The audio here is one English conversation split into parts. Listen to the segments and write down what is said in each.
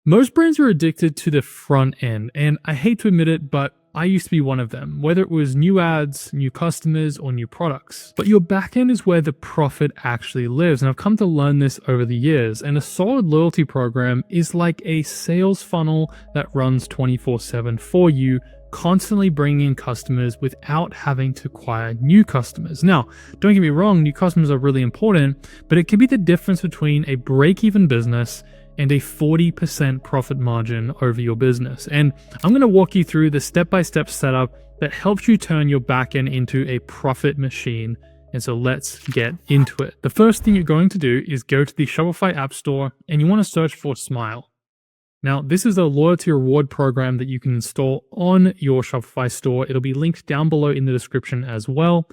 Most brands are addicted to the front end, and I hate to admit it, but I used to be one of them, whether it was new ads, new customers, or new products. But your backend is where the profit actually lives, and I've come to learn this over the years. And a solid loyalty program is like a sales funnel that runs 24/7 for you, constantly bringing in customers without having to acquire new customers. Now, don't get me wrong, new customers are really important, but it can be the difference between a break-even business and a 40% profit margin over your business. And I'm going to walk you through the step-by-step setup that helps you turn your backend into a profit machine. And so let's get into it. The first thing you're going to do is go to the Shopify App Store and you want to search for Smile. Now, this is a loyalty reward program that you can install on your Shopify store. It'll be linked down below in the description as well.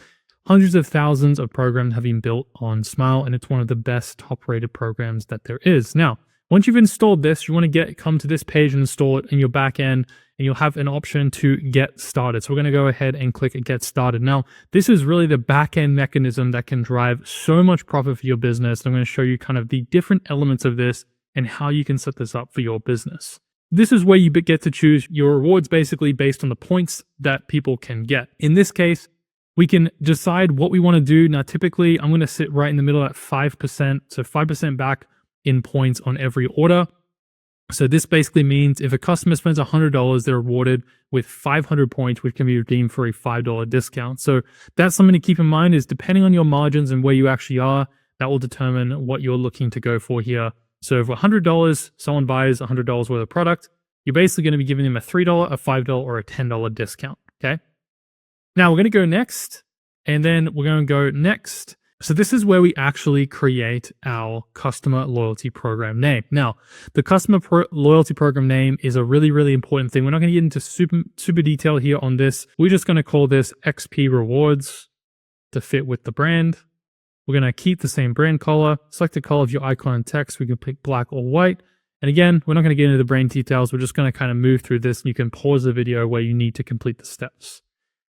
Hundreds of thousands of programs have been built on Smile, and it's one of the best top-rated programs that there is. Now, once you've installed this, you want to come to this page and install it in your backend, and you'll have an option to get started. So we're going to go ahead and click get started. Now, this is really the backend mechanism that can drive so much profit for your business. I'm going to show you kind of the different elements of this and how you can set this up for your business. This is where you get to choose your rewards basically based on the points that people can get. In this case, we can decide what we want to do. Now, typically, I'm going to sit right in the middle at 5%, so 5% back in points on every order. So this basically means if a customer spends $100, they're rewarded with 500 points, which can be redeemed for a $5 discount. So that's something to keep in mind, is depending on your margins and where you actually are, that will determine what you're looking to go for here. So if $100, someone buys $100 worth of product, you're basically going to be giving them a $3, a $5, or a $10 discount, okay? Now we're going to go next, and then we're going to go next. So this is where we actually create our customer loyalty program name. Now, the customer loyalty program name is a really, really important thing. We're not going to get into super detail here on this. We're just going to call this XP Rewards to fit with the brand. We're going to keep the same brand color. Select the color of your icon and text. We can pick black or white. And again, we're not going to get into the brand details. We're just going to kind of move through this. And you can pause the video where you need to complete the steps.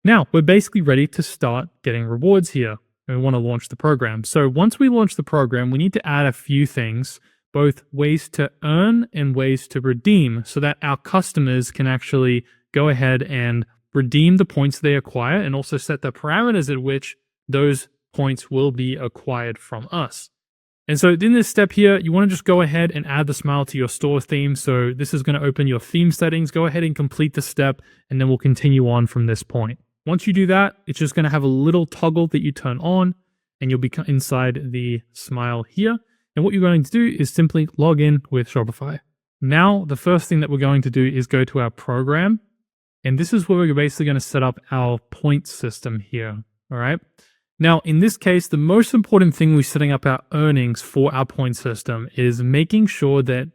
Now, we're basically ready to start getting rewards here. And we want to launch the program. So once we launch the program, we need to add a few things, both ways to earn and ways to redeem, so that our customers can actually go ahead and redeem the points they acquire, and also set the parameters at which those points will be acquired from us. And so in this step here, you want to just go ahead and add the Smile to your store theme. So this is going to open your theme settings. Go ahead and complete the step, and then we'll continue on from this point. Once you do that, it's just going to have a little toggle that you turn on, and you'll be inside the Smile here. And what you're going to do is simply log in with Shopify. Now, the first thing that we're going to do is go to our program. And this is where we're basically going to set up our point system here. All right. Now, in this case, the most important thing with setting up our earnings for our point system is making sure that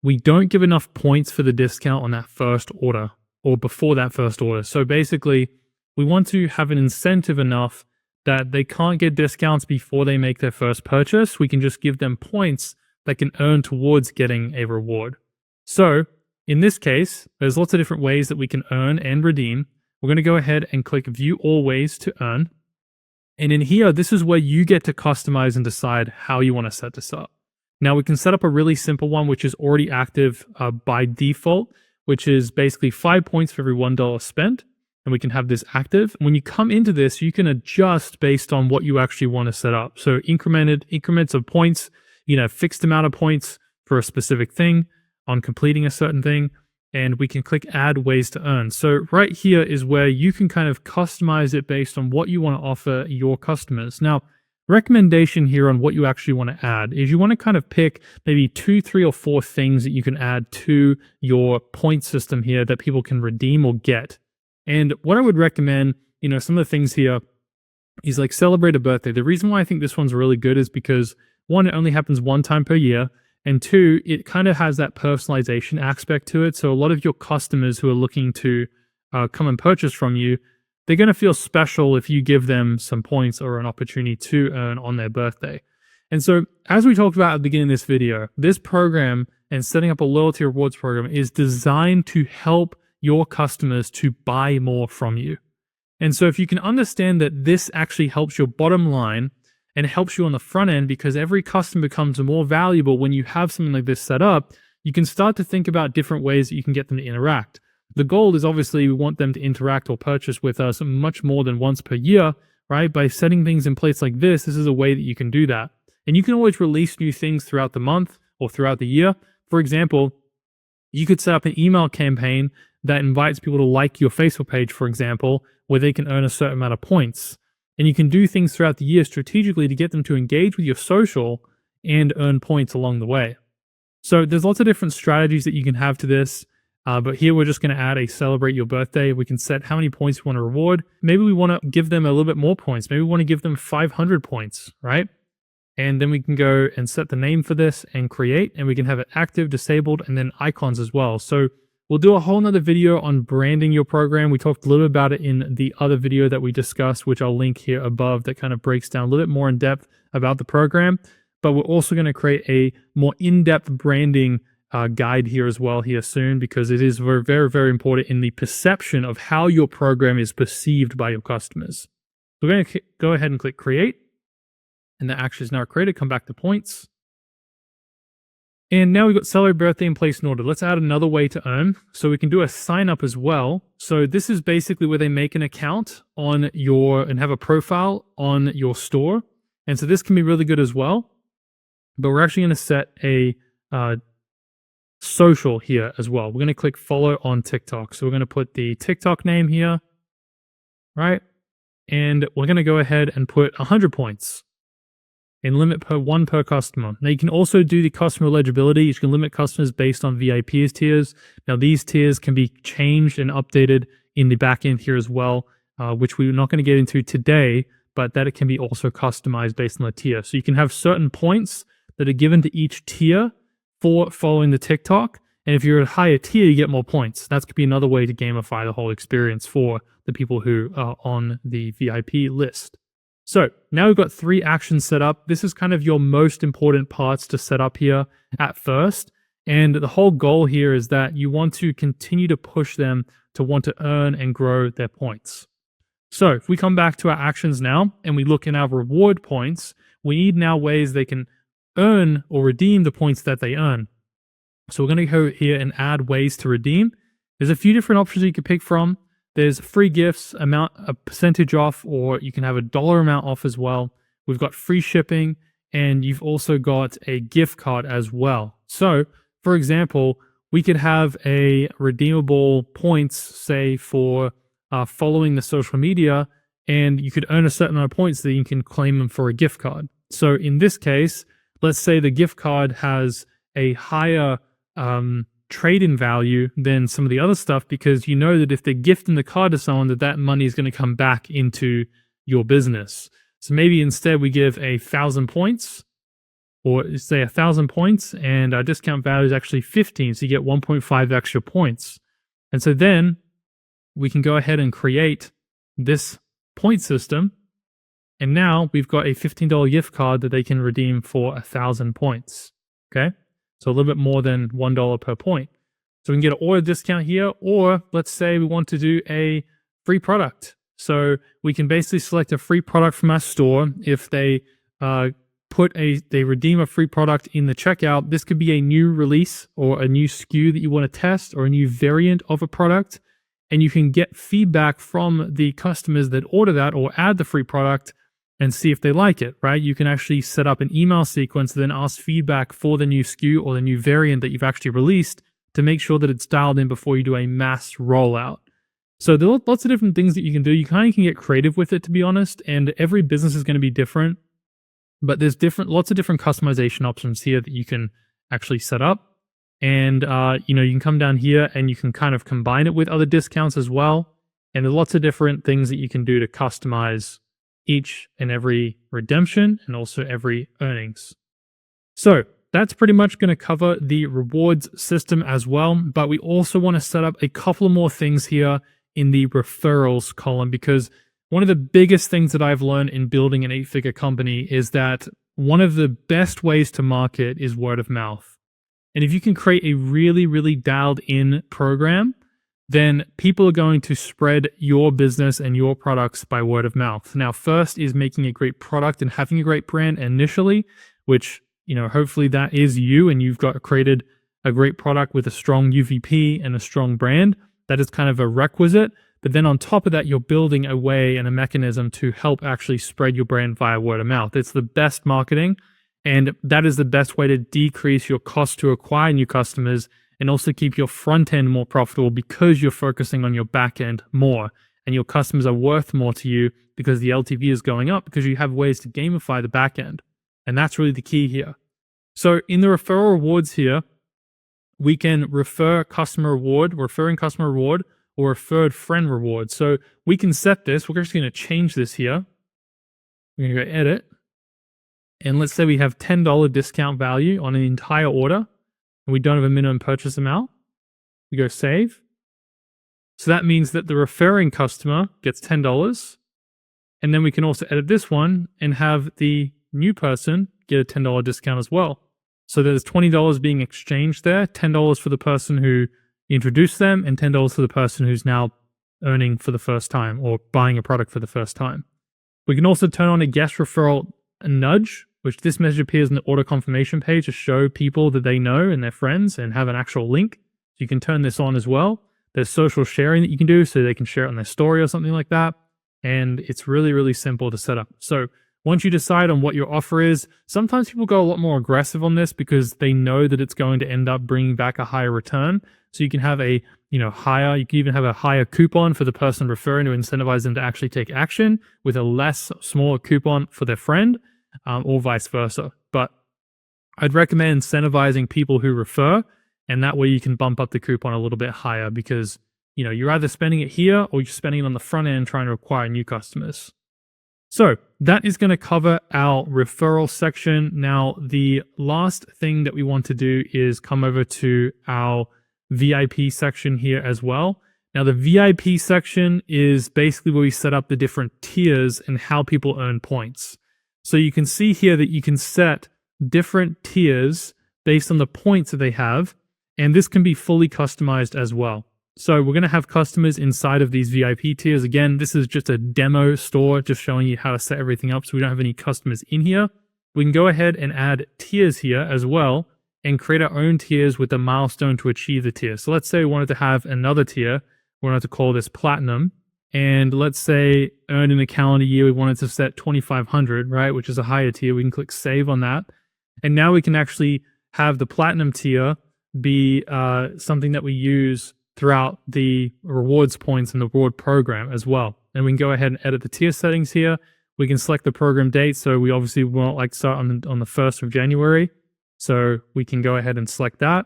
we don't give enough points for the discount on that first order or before that first order. So basically, we want to have an incentive enough that they can't get discounts before they make their first purchase. We can just give them points that can earn towards getting a reward. So in this case, there's lots of different ways that we can earn and redeem. We're going to go ahead and click View All Ways to Earn. And in here, this is where you get to customize and decide how you want to set this up. Now we can set up a really simple one, which is already active by default, which is basically 5 points for every $1 spent. And we can have this active. When you come into this, you can adjust based on what you actually want to set up. So increments of points, fixed amount of points for a specific thing on completing a certain thing. And we can click Add Ways to Earn. So right here is where you can kind of customize it based on what you want to offer your customers. Now, recommendation here on what you actually want to add is you want to kind of pick maybe 2, 3, or 4 things that you can add to your point system here that people can redeem or get. And what I would recommend, some of the things here is like celebrate a birthday. The reason why I think this one's really good is because 1, it only happens 1 time per year. And 2, it kind of has that personalization aspect to it. So a lot of your customers who are looking to come and purchase from you, they're going to feel special if you give them some points or an opportunity to earn on their birthday. And so as we talked about at the beginning of this video, this program and setting up a loyalty rewards program is designed to help your customers to buy more from you. And so if you can understand that this actually helps your bottom line and helps you on the front end, because every customer becomes more valuable when you have something like this set up, you can start to think about different ways that you can get them to interact. The goal is obviously we want them to interact or purchase with us much more than once per year, right? By setting things in place like this is a way that you can do that. And you can always release new things throughout the month or throughout the year. For example, you could set up an email campaign that invites people to like your Facebook page, for example, where they can earn a certain amount of points. And you can do things throughout the year strategically to get them to engage with your social and earn points along the way. So there's lots of different strategies that you can have to this. But here we're just going to add a celebrate your birthday. We can set how many points we want to reward. Maybe we want to give them a little bit more points. Maybe we want to give them 500 points, right? And then we can go and set the name for this and create, and we can have it active, disabled, and then icons as well. So we'll do a whole nother video on branding your program. We talked a little bit about it in the other video that we discussed, which I'll link here above, that kind of breaks down a little bit more in depth about the program. But we're also going to create a more in-depth branding guide here as well here soon, because it is very, very, very important in the perception of how your program is perceived by your customers. So we're going to go ahead and click create. And that actually is now created. Come back to points. And now we've got celebrate birthday and place an order. Let's add another way to earn. So we can do a sign up as well. So this is basically where they make an account on your and have a profile on your store. And so this can be really good as well. But we're actually going to set a social here as well. We're going to click follow on TikTok. So we're going to put the TikTok name here, right? And we're going to go ahead and put 100 points. And limit one per customer. Now you can also do the customer eligibility. You can limit customers based on VIP's tiers. Now these tiers can be changed and updated in the backend here as well, which we're not going to get into today, but that it can be also customized based on the tier. So you can have certain points that are given to each tier for following the TikTok. And if you're at a higher tier, you get more points. That could be another way to gamify the whole experience for the people who are on the VIP list. So now we've got 3 actions set up. This is kind of your most important parts to set up here at first. And the whole goal here is that you want to continue to push them to want to earn and grow their points. So if we come back to our actions now and we look in our reward points, we need now ways they can earn or redeem the points that they earn. So we're going to go here and add ways to redeem. There's a few different options you can pick from. There's free gifts, a percentage off, or you can have a dollar amount off as well. We've got free shipping, and you've also got a gift card as well. So, for example, we could have a redeemable points, say, for following the social media, and you could earn a certain amount of points that you can claim them for a gift card. So in this case, let's say the gift card has a higher trade-in value than some of the other stuff, because you know that if they're gifting the card to someone, that money is going to come back into your business. So maybe instead we give 1,000 points, or say 1,000 points, and our discount value is actually 15, so you get 1.5 extra points. And so then we can go ahead and create this point system, and now we've got a $15 gift card that they can redeem for 1,000 points. Okay. So a little bit more than $1 per point. So we can get an order discount here, or let's say we want to do a free product. So we can basically select a free product from our store. If they they redeem a free product in the checkout, this could be a new release or a new SKU that you want to test, or a new variant of a product. And you can get feedback from the customers that order that or add the free product and see if they like it, right? You can actually set up an email sequence, then ask feedback for the new SKU or the new variant that you've actually released to make sure that it's dialed in before you do a mass rollout. So there are lots of different things that you can do. You kind of can get creative with it, to be honest, and every business is going to be different, but there's lots of different customization options here that you can actually set up. And, you can come down here and you can kind of combine it with other discounts as well. And there's lots of different things that you can do to customize each and every redemption and also every earnings. So that's pretty much going to cover the rewards system as well. But we also want to set up a couple more things here in the referrals column, because one of the biggest things that I've learned in building an 8-figure company is that one of the best ways to market is word of mouth. And if you can create a really, really dialed in program, then people are going to spread your business and your products by word of mouth. Now, first is making a great product and having a great brand initially, which, hopefully that is you and you've got created a great product with a strong UVP and a strong brand. That is kind of a requisite. But then on top of that, you're building a way and a mechanism to help actually spread your brand via word of mouth. It's the best marketing, and that is the best way to decrease your cost to acquire new customers and also keep your front end more profitable because you're focusing on your back end more, and your customers are worth more to you because the LTV is going up because you have ways to gamify the back end. And that's really the key here. So in the referral rewards here, we can referring customer reward, or referred friend reward. So we can set this. We're just going to change this here. We're going to go edit. And let's say we have $10 discount value on an entire order, and we don't have a minimum purchase amount. We go save. So that means that the referring customer gets $10. And then we can also edit this one and have the new person get a $10 discount as well. So there's $20 being exchanged there, $10 for the person who introduced them and $10 for the person who's now earning for the first time or buying a product for the first time. We can also turn on a guest referral nudge, which this message appears in the order confirmation page to show people that they know and their friends and have an actual link. So you can turn this on as well. There's social sharing that you can do so they can share it on their story or something like that. And it's really, really simple to set up. So once you decide on what your offer is, sometimes people go a lot more aggressive on this because they know that it's going to end up bringing back a higher return. So you can have you can even have a higher coupon for the person referring to incentivize them to actually take action with a smaller coupon for their friend, or vice versa. But I'd recommend incentivizing people who refer, and that way you can bump up the coupon a little bit higher because you're either spending it here or you're spending it on the front end trying to acquire new customers. So that is going to cover our referral section. Now, the last thing that we want to do is come over to our VIP section here as well. Now, the VIP section is basically where we set up the different tiers and how people earn points. So you can see here that you can set different tiers based on the points that they have, and this can be fully customized as well. So we're going to have customers inside of these VIP tiers. Again, this is just a demo store, just showing you how to set everything up so we don't have any customers in here. We can go ahead and add tiers here as well and create our own tiers with a milestone to achieve the tier. So let's say we wanted to have another tier. We wanted to call this Platinum. And let's say earned in a calendar year, we wanted to set 2,500, right, which is a higher tier. We can click save on that. And now we can actually have the Platinum tier be something that we use throughout the rewards points in the reward program as well. And we can go ahead and edit the tier settings here. We can select the program date. So we obviously won't start on the 1st of January. So we can go ahead and select that.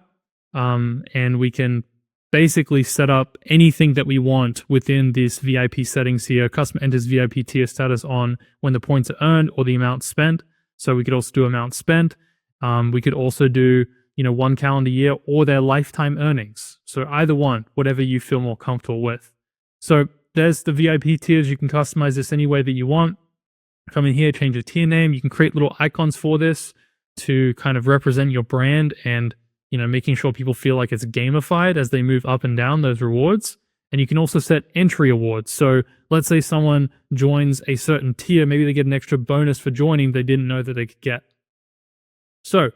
And we can basically set up anything that we want within this VIP settings here. Customer enters VIP tier status on when the points are earned or the amount spent. So we could also do amount spent. We could also do 1 calendar year or their lifetime earnings. So either one, whatever you feel more comfortable with. So there's the VIP tiers. You can customize this any way that you want. Come in here, change the tier name. You can create little icons for this to kind of represent your brand and, making sure people feel like it's gamified as they move up and down those rewards. And you can also set entry awards. So let's say someone joins a certain tier, maybe they get an extra bonus for joining they didn't know that they could get. So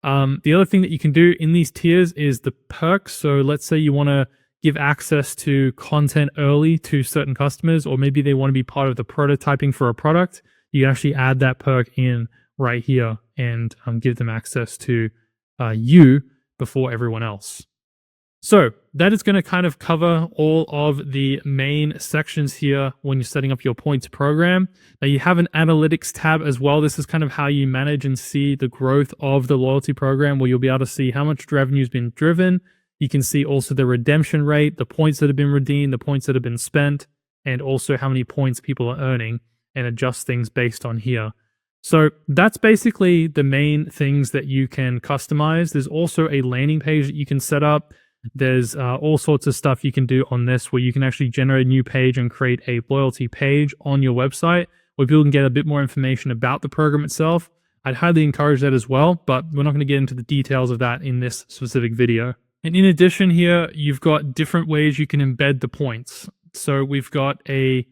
the other thing that you can do in these tiers is the perks. So let's say you want to give access to content early to certain customers, or maybe they want to be part of the prototyping for a product. You can actually add that perk in right here and give them access to you before everyone else. So that is going to kind of cover all of the main sections here when you're setting up your points program. Now you have an analytics tab as well. This is kind of how you manage and see the growth of the loyalty program, where you'll be able to see how much revenue has been driven. You can see also the redemption rate, the points that have been redeemed, the points that have been spent, and also how many points people are earning, and adjust things based on here. So that's basically the main things that you can customize. There's also a landing page that you can set up. There's all sorts of stuff you can do on this, where you can actually generate a new page and create a loyalty page on your website where people can get a bit more information about the program itself. I'd highly encourage that as well, but we're not going to get into the details of that in this specific video. And in addition here, you've got different ways you can embed the points. So we've got a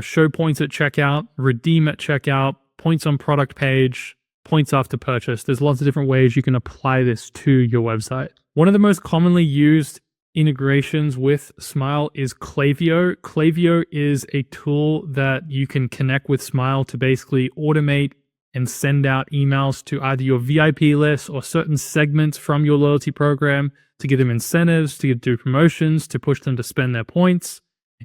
show points at checkout, redeem at checkout, points on product page, points after purchase. There's lots of different ways you can apply this to your website. One of the most commonly used integrations with Smile is Klaviyo. Klaviyo is a tool that you can connect with Smile to basically automate and send out emails to either your VIP list or certain segments from your loyalty program to give them incentives, to do promotions, to push them to spend their points.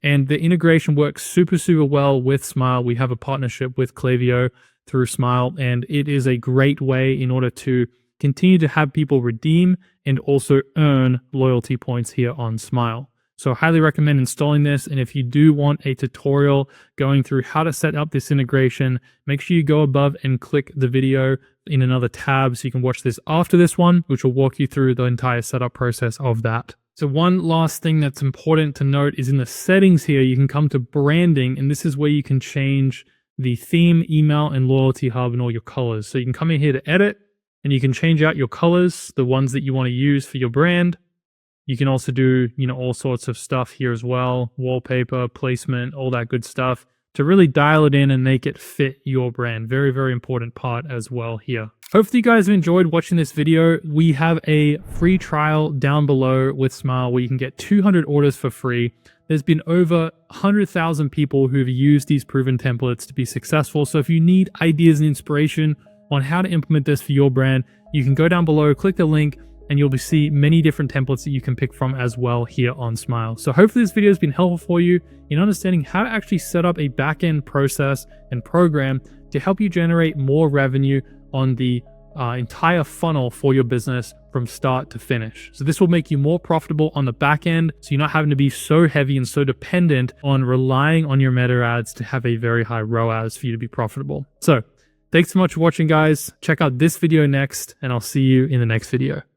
And the integration works super, super well with Smile. We have a partnership with Klaviyo through Smile, and it is a great way in order to continue to have people redeem and also earn loyalty points here on Smile. So I highly recommend installing this. And if you do want a tutorial going through how to set up this integration, make sure you go above and click the video in another tab so you can watch this after this one, which will walk you through the entire setup process of that. So one last thing that's important to note is in the settings here, you can come to branding, and this is where you can change the theme, email, and loyalty hub and all your colors. So you can come in here to edit, and you can change out your colors, the ones that you want to use for your brand. You can also do, all sorts of stuff here as well, wallpaper, placement, all that good stuff to really dial it in and make it fit your brand. Very, very important part as well here. Hopefully you guys have enjoyed watching this video. We have a free trial down below with Smile where you can get 200 orders for free. There's been over 100,000 people who've used these proven templates to be successful. So if you need ideas and inspiration on how to implement this for your brand, you can go down below, click the link, and you'll see many different templates that you can pick from as well here on Smile. So hopefully this video has been helpful for you in understanding how to actually set up a backend process and program to help you generate more revenue on the entire funnel for your business from start to finish. So this will make you more profitable on the back end, so you're not having to be so heavy and so dependent on relying on your meta ads to have a very high ROAS for you to be profitable. So thanks so much for watching, guys. Check out this video next, and I'll see you in the next video.